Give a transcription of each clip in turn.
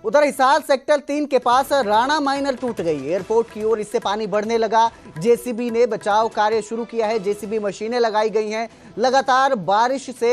उधर हिसार सेक्टर 3 के पास राणा माइनर टूट गई। एयरपोर्ट की ओर इससे पानी बढ़ने लगा। जेसीबी ने बचाव कार्य शुरू किया है। जेसीबी मशीनें लगाई गई हैं। लगातार बारिश से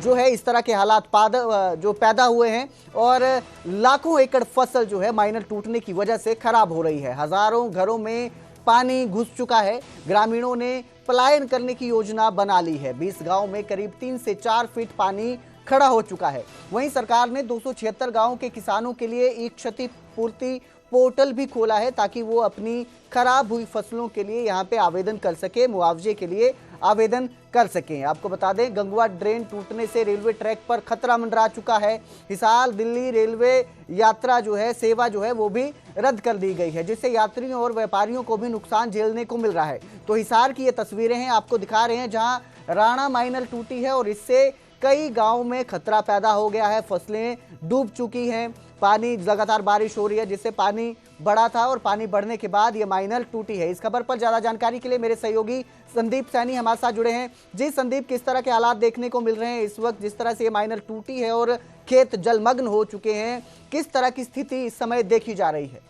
जो है इस तरह के हालात पैदा हुए हैं और लाखों एकड़ फसल जो है माइनर टूटने की वजह से खराब हो रही है। हजारों घरों में पानी घुस चुका है। ग्रामीणों ने पलायन करने की योजना बना ली है। 20 गांव में करीब 3 से 4 फीट पानी खड़ा हो चुका है। वहीं सरकार ने 276 गांवों के किसानों के लिए एक क्षतिपूर्ति पोर्टल भी खोला है ताकि वो अपनी खराब हुई फसलों के लिए यहां पे आवेदन कर सके, मुआवजे के लिए आवेदन कर सकें। आपको बता दें, गंगवा ड्रेन टूटने से रेलवे ट्रैक पर खतरा मंडरा चुका है। हिसार दिल्ली रेलवे यात्रा जो है, सेवा जो है वो भी रद्द कर दी गई है, जिससे यात्रियों और व्यापारियों को भी नुकसान झेलने को मिल रहा है। तो हिसार की ये तस्वीरें हैं, आपको दिखा रहे हैं, जहां राणा माइनर टूटी है और इससे कई गांव में खतरा पैदा हो गया है। फसलें डूब चुकी हैं। पानी, लगातार बारिश हो रही है जिससे पानी बढ़ा था और पानी बढ़ने के बाद ये माइनर टूटी है। इस खबर पर ज्यादा जानकारी के लिए मेरे सहयोगी संदीप सैनी हमारे साथ जुड़े हैं। जी संदीप, किस तरह के हालात देखने को मिल रहे हैं इस वक्त, जिस तरह से ये माइनर टूटी है और खेत जलमग्न हो चुके हैं, किस तरह की स्थिति इस समय देखी जा रही है?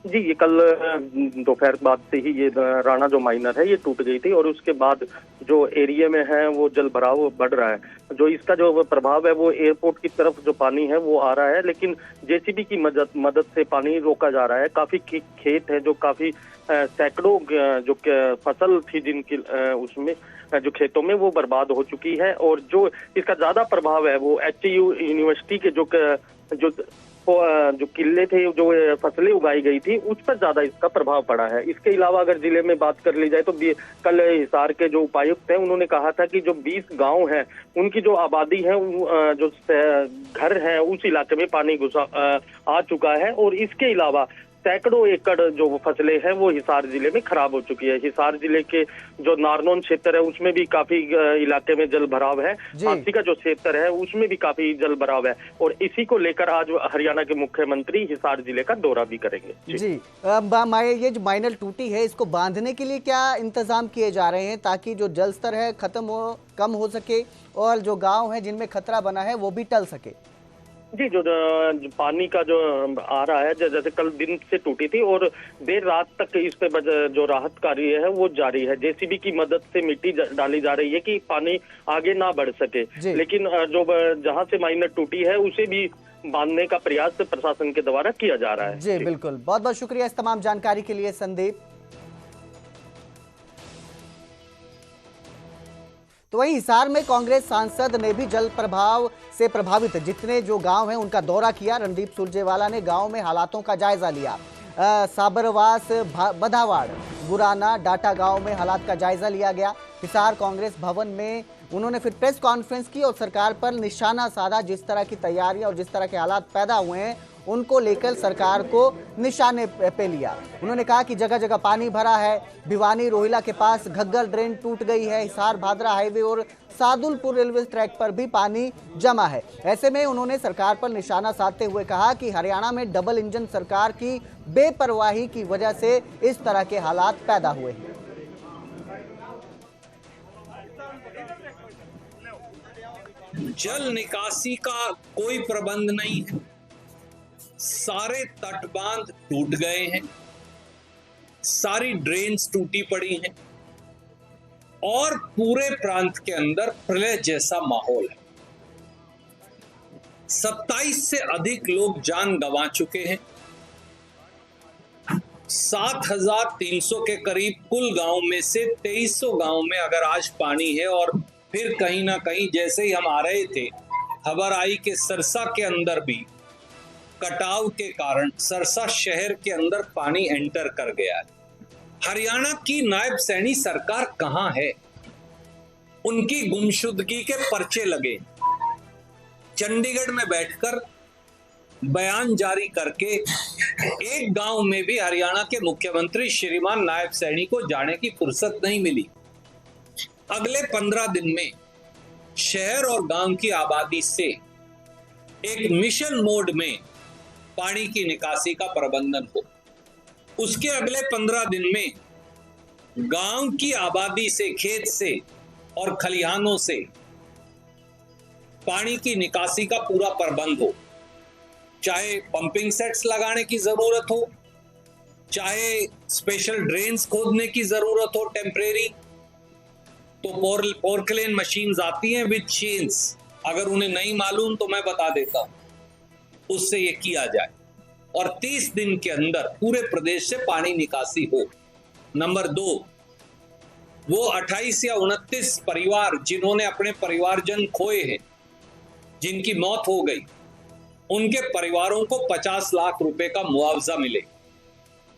जी, ये कल दोपहर बाद से ही ये राणा जो माइनर है ये टूट गई थी और उसके बाद जो एरिया में है वो जल भराव बढ़ रहा है। जो इसका जो प्रभाव है वो एयरपोर्ट की तरफ जो पानी है वो आ रहा है, लेकिन जेसीबी की मदद से पानी रोका जा रहा है। काफी खेत है जो काफी सैकड़ों जो फसल थी जिनकी उसमें जो खेतों में वो बर्बाद हो चुकी है। और जो इसका ज्यादा प्रभाव है वो एचयू यूनिवर्सिटी के जो किले थे, जो फसलें उगाई गई थी, उस पर ज्यादा इसका प्रभाव पड़ा है। इसके अलावा अगर जिले में बात कर ली जाए तो कल हिसार के जो उपायुक्त हैं उन्होंने कहा था कि जो 20 गांव हैं उनकी जो आबादी है, जो घर है, उस इलाके में पानी घुसा आ चुका है। और इसके अलावा सैकड़ों एकड़ जो फसलें हैं वो हिसार जिले में खराब हो चुकी है। हिसार जिले के जो नारनौन क्षेत्र है उसमें भी काफी इलाके में जल भराव है। हांसी का जो क्षेत्र है उसमें भी काफी जल भराव है और इसी को लेकर आज हरियाणा के मुख्यमंत्री हिसार जिले का दौरा भी करेंगे। जी, ये जो माइनर टूटी है इसको बांधने के लिए क्या इंतजाम किए जा रहे हैं ताकि जो जल स्तर है कम हो सके और जो गाँव है जिनमें खतरा बना है वो भी टल सके? जी, जो पानी का जो आ रहा है, जैसे कल दिन से टूटी थी और देर रात तक इस पे जो राहत कार्य है वो जारी है। जेसीबी की मदद से मिट्टी डाली जा रही है कि पानी आगे ना बढ़ सके, लेकिन जो जहां से माइनर टूटी है उसे भी बांधने का प्रयास प्रशासन के द्वारा किया जा रहा है। जी बिल्कुल, बहुत बहुत शुक्रिया इस तमाम जानकारी के लिए संदीप। तो वहीं हिसार में कांग्रेस सांसद ने भी जल प्रभाव से प्रभावित जितने जो गांव हैं उनका दौरा किया। रणदीप सुरजेवाला ने गांव में हालातों का जायजा लिया। साबरवास, बधावाड़, गुराना, डाटा गांव में हालात का जायजा लिया गया। हिसार कांग्रेस भवन में उन्होंने फिर प्रेस कॉन्फ्रेंस की और सरकार पर निशाना साधा। जिस तरह की तैयारियां और जिस तरह के हालात पैदा हुए हैं उनको लेकर सरकार को निशाने पे लिया। उन्होंने कहा कि जगह जगह पानी भरा है। भिवानी रोहिला के पास घग्गर ड्रेन टूट गई है। हिसार भादरा हाईवे और सादुलपुर रेलवे ट्रैक पर भी पानी जमा है। ऐसे में उन्होंने सरकार पर निशाना साधते हुए कहा कि हरियाणा में डबल इंजन सरकार की बेपरवाही की वजह से इस तरह के हालात पैदा हुए हैं। जल निकासी का कोई प्रबंध नहीं है। सारे तटबांध टूट गए हैं, सारी ड्रेन्स टूटी पड़ी हैं और पूरे प्रांत के अंदर प्रलय जैसा माहौल है। 27 से अधिक लोग जान गंवा चुके हैं। 7,300 के करीब कुल गांव में से 2300 गांव में अगर आज पानी है और फिर कहीं ना कहीं जैसे ही हम आ रहे थे खबर आई कि सरसा के अंदर भी कटाव के कारण सरसा शहर के अंदर पानी एंटर कर गया है। हरियाणा की नायब सैनी सरकार कहां है? उनकी गुमशुदगी के पर्चे लगे। चंडीगढ़ में बैठकर बयान जारी करके एक गांव में भी हरियाणा के मुख्यमंत्री श्रीमान नायब सैनी को जाने की फुर्सत नहीं मिली। अगले 15 दिन में शहर और गांव की आबादी से एक मिशन मोड में पानी की निकासी का प्रबंधन हो। उसके अगले 15 दिन में गांव की आबादी से, खेत से और खलिहानों से पानी की निकासी का पूरा प्रबंध हो। चाहे पंपिंग सेट्स लगाने की जरूरत हो, चाहे स्पेशल ड्रेन्स खोदने की जरूरत हो टेम्परेरी, तो पोर्कलेन मशीन्स आती हैं विद चेन्स। अगर उन्हें नहीं मालूम तो मैं बता देता हूं, उससे ये किया जाए और 30 दिन के अंदर पूरे प्रदेश से पानी निकासी हो। नंबर 2, वो 28 या 29 परिवार जिन्होंने अपने परिवारजन खोए हैं, जिनकी मौत हो गई, उनके परिवारों को 50 लाख रुपए का मुआवजा मिले।